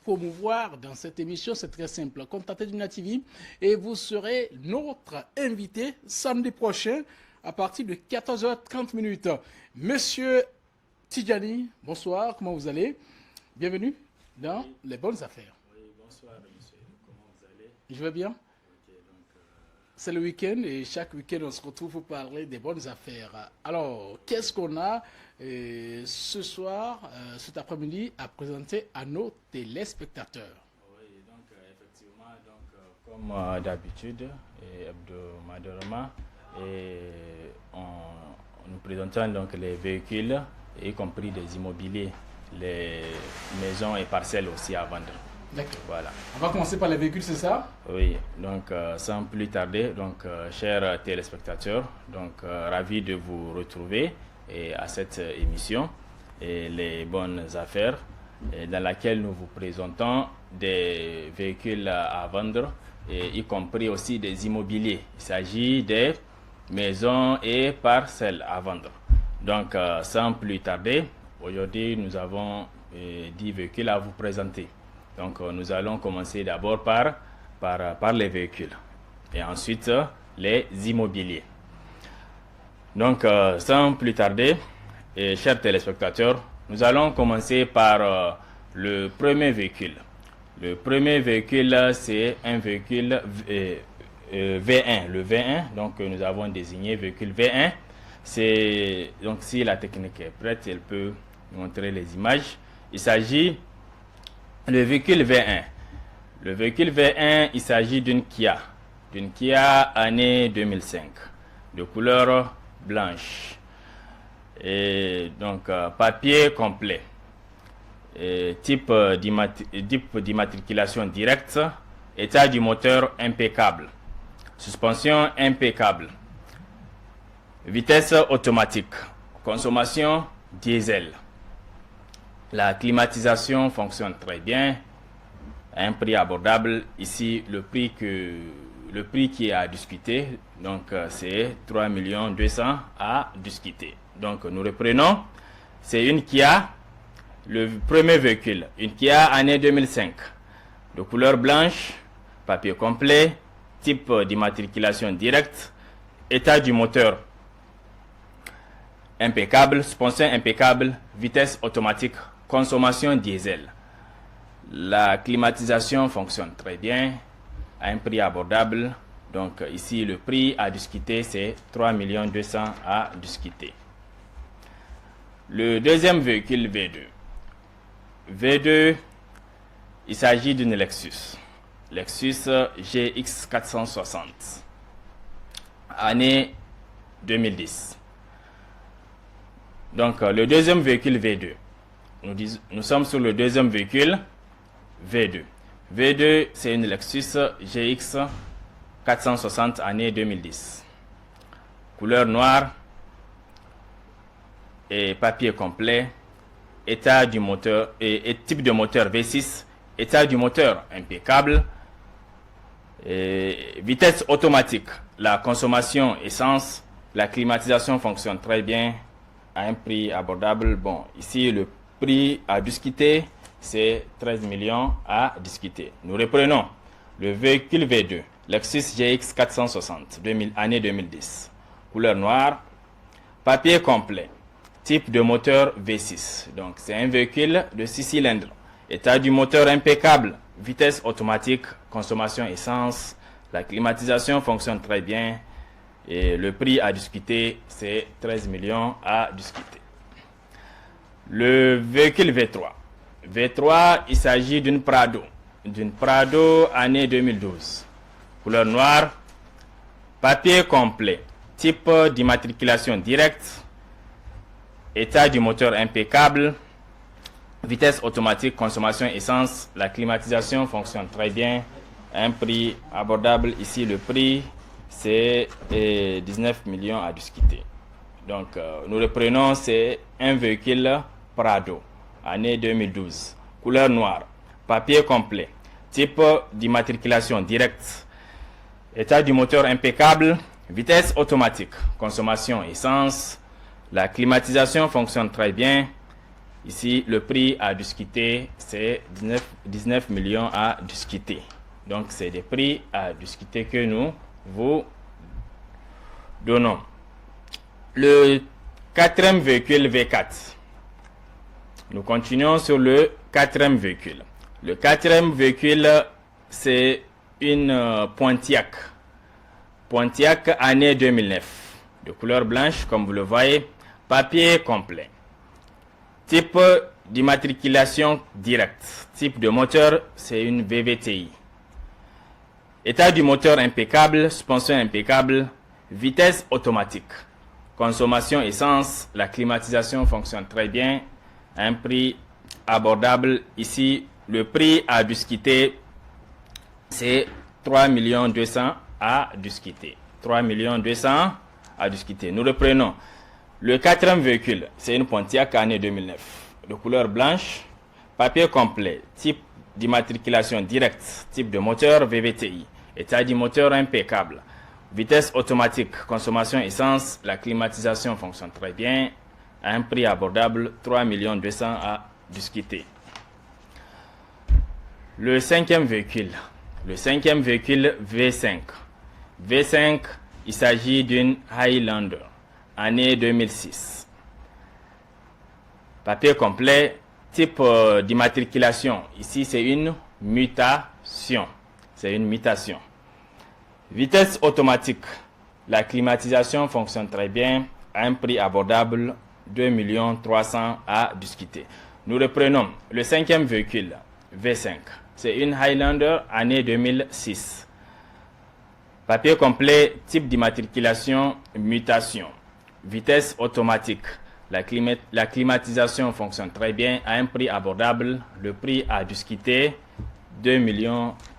promouvoir dans cette émission, c'est très simple. Contactez Duna TV et vous serez notre invité samedi prochain à partir de 14h30. Monsieur Tidjani, bonsoir, comment vous allez? Bienvenue dans Les Bonnes Affaires. Oui, bonsoir monsieur, comment vous allez? Je vais bien. C'est le week-end et chaque week-end on se retrouve pour parler des bonnes affaires. Alors, qu'est-ce qu'on a ce soir, cet après-midi, à présenter à nos téléspectateurs? Oui, donc effectivement, comme d'habitude, et hebdomadairement, nous présentons donc les véhicules, y compris des immobiliers, les maisons et parcelles aussi à vendre. D'accord. Voilà. On va commencer par les véhicules, c'est ça? Oui, donc sans plus tarder, donc chers téléspectateurs, donc ravi de vous retrouver à cette émission et les bonnes affaires dans laquelle nous vous présentons des véhicules à vendre et y compris aussi des immobiliers. Il s'agit des maisons et parcelles à vendre. Donc sans plus tarder, aujourd'hui nous avons 10 véhicules à vous présenter. Donc nous allons commencer d'abord par les véhicules et ensuite les immobiliers. Donc sans plus tarder, chers téléspectateurs, nous allons commencer par le premier véhicule. Le premier véhicule, c'est un véhicule V1. Le V1, donc nous avons désigné véhicule V1. Donc si la technique est prête, elle peut montrer les images. Il s'agit le véhicule V1. Le véhicule V1, il s'agit d'une Kia année 2005, de couleur blanche. Et donc, papier complet. Et type d'immatriculation directe, état du moteur impeccable, suspension impeccable, vitesse automatique, consommation diesel. La climatisation fonctionne très bien, à un prix abordable. Ici, le prix qui est à discuter, donc c'est 3 200 000 à discuter. Donc nous reprenons, c'est une Kia, le premier véhicule, une Kia année 2005, de couleur blanche, papier complet, type d'immatriculation directe, état du moteur impeccable, suspension impeccable, vitesse automatique, consommation diesel. La climatisation fonctionne très bien, à un prix abordable. Donc ici, le prix à discuter, c'est 3 200 000 à discuter. Le deuxième véhicule V2. V2, il s'agit d'une Lexus. Lexus GX 460. Année 2010. Donc le deuxième véhicule V2. Nous sommes sur le deuxième véhicule V2. V2, c'est une Lexus GX 460 année 2010. Couleur noire et papier complet. État du moteur et type de moteur V6. État du moteur impeccable. Et vitesse automatique. La consommation essence. La climatisation fonctionne très bien à un prix abordable. Bon, ici le prix à discuter, c'est 13 millions à discuter. Nous reprenons le véhicule V2, Lexus GX 460, année 2010. Couleur noire, papier complet, type de moteur V6. Donc c'est un véhicule de 6 cylindres. État du moteur impeccable, vitesse automatique, consommation essence. La climatisation fonctionne très bien. Et le prix à discuter, c'est 13 millions à discuter. Le véhicule V3. V3, il s'agit d'une Prado. D'une Prado année 2012. Couleur noire. Papier complet. Type d'immatriculation directe. État du moteur impeccable. Vitesse automatique, consommation essence. La climatisation fonctionne très bien. Un prix abordable. Ici, le prix, c'est 19 millions à discuter. Donc, nous reprenons, c'est un véhicule Prado, année 2012. Couleur noire, papier complet, type d'immatriculation directe, état du moteur impeccable, vitesse automatique, consommation essence. La climatisation fonctionne très bien. Ici, le prix à discuter, c'est 19 millions à discuter. Donc, c'est des prix à discuter que nous vous donnons. Le quatrième véhicule V4. Nous continuons sur le quatrième véhicule. Le quatrième véhicule, c'est une Pontiac. Pontiac année 2009. De couleur blanche, comme vous le voyez. Papier complet. Type d'immatriculation directe. Type de moteur, c'est une VVTi. État du moteur impeccable, suspension impeccable, vitesse automatique. Consommation essence, la climatisation fonctionne très bien. Un prix abordable. Ici, le prix à discuter, c'est 3 200 000 à discuter. 3 200 000 à discuter. Nous reprenons. Le quatrième véhicule, c'est une Pontiac année 2009. De couleur blanche, papier complet, type d'immatriculation directe, type de moteur VVTi. État du moteur impeccable. Vitesse automatique, consommation essence, la climatisation fonctionne très bien. À un prix abordable, 3 200 000 à discuter. Le cinquième véhicule. Le cinquième véhicule V5. V5, il s'agit d'une Highlander, année 2006. Papier complet, type d'immatriculation. Ici, c'est une mutation. C'est une mutation. Vitesse automatique. La climatisation fonctionne très bien. À un prix abordable, 2 300 000 à discuter. Nous reprenons le cinquième véhicule, V5. C'est une Highlander, année 2006. Papier complet, type d'immatriculation, mutation. Vitesse automatique. La climatisation fonctionne très bien à un prix abordable. Le prix à discuter, 2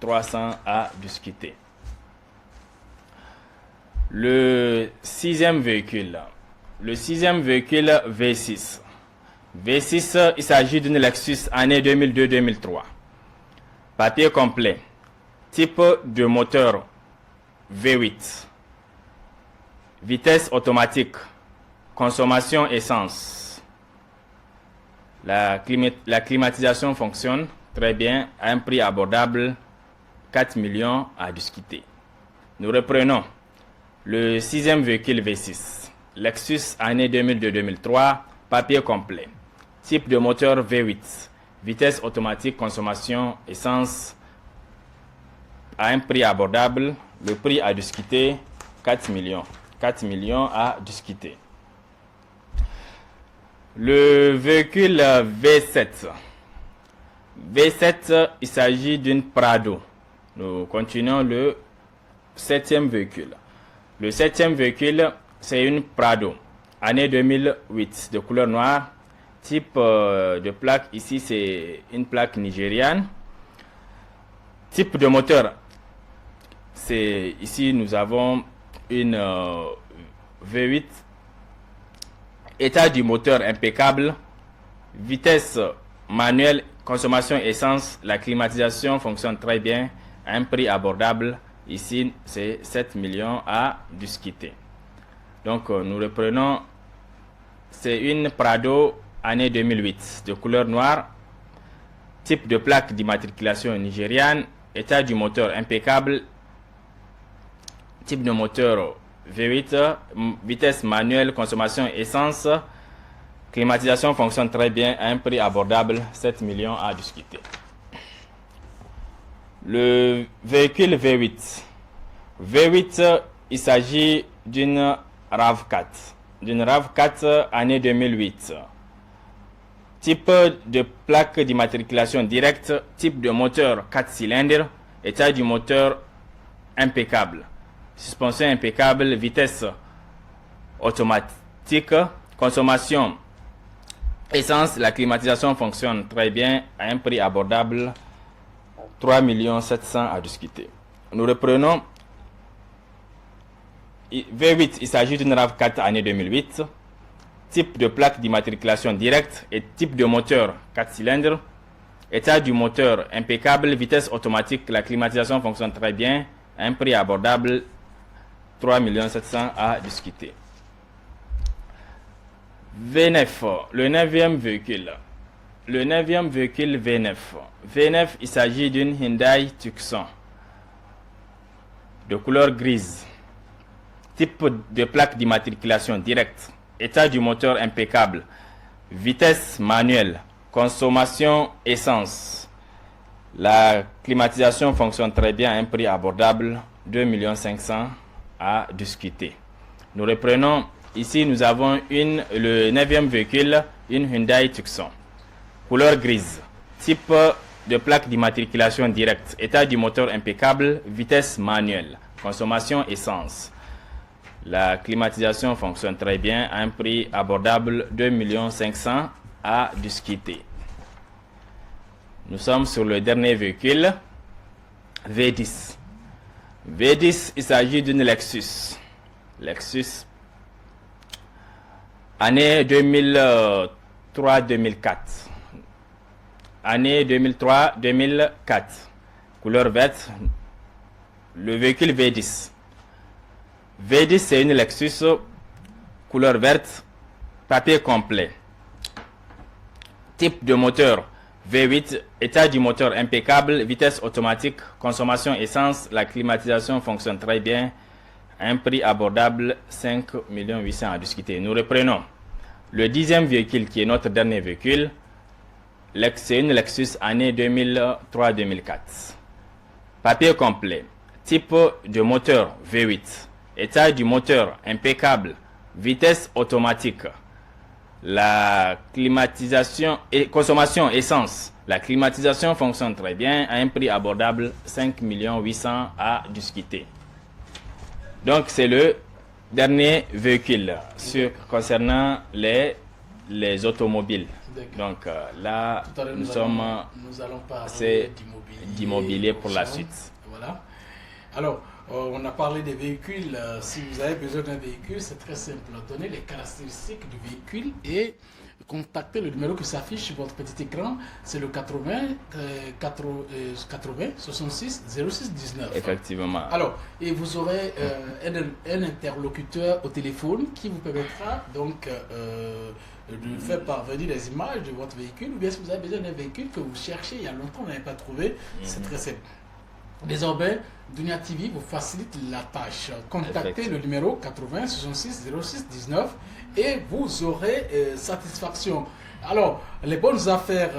300 000 à discuter. Le sixième véhicule. Le sixième véhicule V6. V6, il s'agit d'une Lexus année 2002-2003. Papier complet. Type de moteur V8. Vitesse automatique. Consommation essence. La climatisation fonctionne très bien à un prix abordable, 4 millions à discuter. Nous reprenons le sixième véhicule V6. Lexus année 2002-2003, papier complet. Type de moteur V8. Vitesse automatique, consommation essence à un prix abordable. Le prix à discuter, 4 millions. 4 millions à discuter. Le véhicule V7. V7, il s'agit d'une Prado. Nous continuons le septième véhicule. Le septième véhicule, c'est une Prado, année 2008, de couleur noire. Type de plaque, ici, c'est une plaque nigériane. Type de moteur, c'est ici, nous avons une V8. État du moteur impeccable. Vitesse manuelle, consommation essence, la climatisation fonctionne très bien. Un prix abordable. Ici, c'est 7 millions à discuter. Donc, nous reprenons. C'est une Prado année 2008 de couleur noire. Type de plaque d'immatriculation nigériane. État du moteur impeccable. Type de moteur V8. Vitesse manuelle, consommation essence. Climatisation fonctionne très bien à un prix abordable. 7 millions à discuter. Le véhicule V8. V8, il s'agit d'une RAV4. D'une RAV4 année 2008. Type de plaque d'immatriculation directe. Type de moteur 4 cylindres. État du moteur impeccable. Suspension impeccable. Vitesse automatique. Consommation essence. La climatisation fonctionne très bien à un prix abordable. 3 700 000 à discuter. Nous reprenons. V8, il s'agit d'une RAV4 année 2008. Type de plaque d'immatriculation directe et type de moteur 4 cylindres. État du moteur impeccable, vitesse automatique, la climatisation fonctionne très bien. Un prix abordable, 3 700 000 à discuter. V9, le 9e véhicule. le 9e véhicule V9. V9, il s'agit d'une Hyundai Tucson de couleur grise. Type de plaque d'immatriculation directe. État du moteur impeccable. Vitesse manuelle. Consommation essence. La climatisation fonctionne très bien à un prix abordable, 2 500 000 à discuter. Nous reprenons. Ici, nous avons le 9e véhicule, une Hyundai Tucson. Couleur grise. Type de plaque d'immatriculation directe. État du moteur impeccable. Vitesse manuelle. Consommation essence. La climatisation fonctionne très bien à un prix abordable, 2 500 000 à discuter. Nous sommes sur le dernier véhicule, V10. V10, il s'agit d'une Lexus. Lexus, année 2003-2004. Année 2003-2004. Couleur verte. Le véhicule V10. V10, c'est une Lexus couleur verte, papier complet. Type de moteur V8, état du moteur impeccable, vitesse automatique, consommation essence, la climatisation fonctionne très bien, un prix abordable, 5 800 000 à discuter. Nous reprenons. Le 10e véhicule qui est notre dernier véhicule, c'est une Lexus année 2003-2004. Papier complet, type de moteur V8. État du moteur impeccable, vitesse automatique, la climatisation et consommation essence. La climatisation fonctionne très bien à un prix abordable, 5 800 000 à discuter. Donc c'est le dernier véhicule concernant les automobiles. Donc là, nous allons parler d'immobilier pour la suite. Voilà. Alors, on a parlé des véhicules. Si vous avez besoin d'un véhicule, c'est très simple. Donnez les caractéristiques du véhicule et contactez le numéro qui s'affiche sur votre petit écran. C'est le 80 66 06 19. Effectivement. Alors, et vous aurez un interlocuteur au téléphone qui vous permettra donc de faire parvenir des images de votre véhicule. Ou bien si vous avez besoin d'un véhicule que vous cherchez il y a longtemps, vous n'avez pas trouvé, c'est très simple. Désormais, Dunia TV vous facilite la tâche. Contactez le numéro 80 66 06 19 et vous aurez satisfaction. Alors, les bonnes affaires,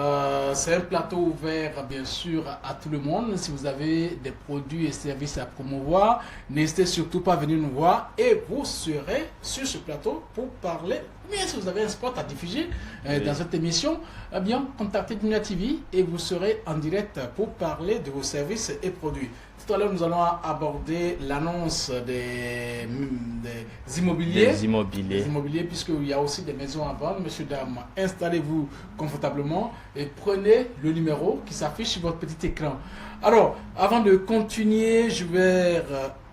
c'est un plateau ouvert bien sûr à tout le monde. Si vous avez des produits et services à promouvoir, n'hésitez surtout pas à venir nous voir et vous serez sur ce plateau pour parler. Mais si vous avez un spot à diffuser dans cette émission, eh bien, contactez Dunia TV et vous serez en direct pour parler de vos services et produits. Tout à l'heure, nous allons aborder l'annonce des immobiliers. Des immobiliers, puisqu'il y a aussi des maisons à vendre. Monsieur, dame, installez-vous confortablement et prenez le numéro qui s'affiche sur votre petit écran. Alors, avant de continuer, je vais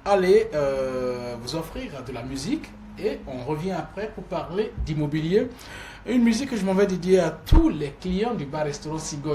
aller vous offrir de la musique. Et on revient après pour parler d'immobilier. Une musique que je m'en vais dédier à tous les clients du bar-restaurant Cigogne.